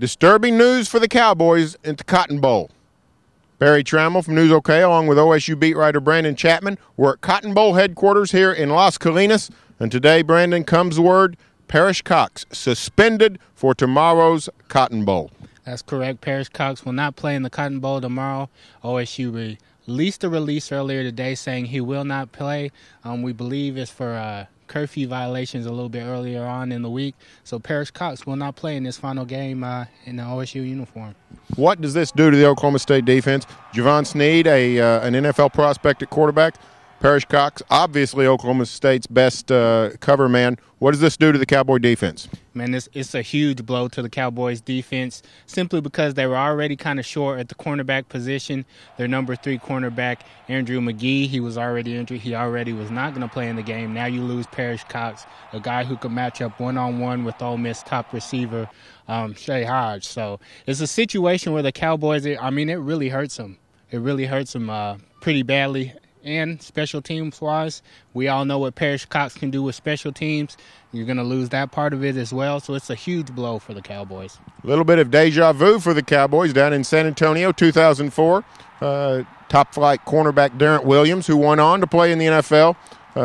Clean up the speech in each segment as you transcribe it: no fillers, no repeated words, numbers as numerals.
Disturbing news for the Cowboys at the Cotton Bowl. Barry Tramel from News OK, along with OSU beat writer Brandon Chatmon, we're at Cotton Bowl headquarters here in Las Colinas. And today, Brandon, comes word, Perrish Cox suspended for tomorrow's Cotton Bowl. That's correct. Perrish Cox will not play in the Cotton Bowl tomorrow. OSU released a release earlier today saying he will not play. We believe it's for curfew violations a little bit earlier on in the week. So Perrish Cox will not play in this final game in the OSU uniform. What does this do to the Oklahoma State defense? Javon Sneed, an NFL prospect at quarterback. Perrish Cox, obviously Oklahoma State's best cover man. What does this do to the Cowboy defense? Man, it's a huge blow to the Cowboys defense simply because they were already kind of short at the cornerback position. Their number 3 cornerback, Andrew McGee, he was already injured. He already was not going to play in the game. Now you lose Perrish Cox, a guy who could match up one-on-one with Ole Miss top receiver, Shea Hodge. So it's a situation where the Cowboys, it really hurts them. It really hurts them pretty badly. And special teams-wise, we all know what Perrish Cox can do with special teams. You're going to lose that part of it as well, so it's a huge blow for the Cowboys. A little bit of deja vu for the Cowboys down in San Antonio, 2004. Top-flight cornerback Darrent Williams, who went on to play in the NFL,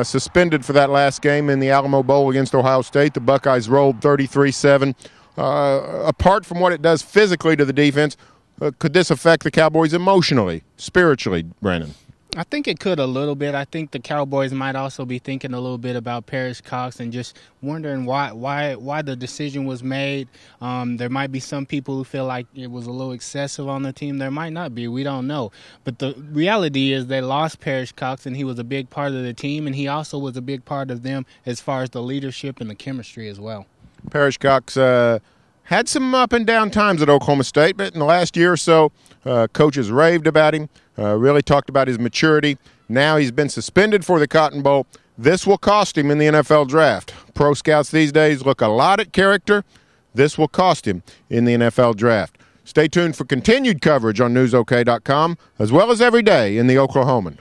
suspended for that last game in the Alamo Bowl against Ohio State. The Buckeyes rolled 33-7. Apart from what it does physically to the defense, could this affect the Cowboys emotionally, spiritually, Brandon? I think it could a little bit. I think the Cowboys might also be thinking a little bit about Perrish Cox and just wondering why the decision was made. There might be some people who feel like it was a little excessive on the team. There might not be. We don't know. But the reality is they lost Perrish Cox, and he was a big part of the team, and he also was a big part of them as far as the leadership and the chemistry as well. Perrish Cox had some up and down times at Oklahoma State, but in the last year or so, coaches raved about him, really talked about his maturity. Now he's been suspended for the Cotton Bowl. This will cost him in the NFL draft. Pro scouts these days look a lot at character. This will cost him in the NFL draft. Stay tuned for continued coverage on NewsOK.com, as well as every day in the Oklahoman.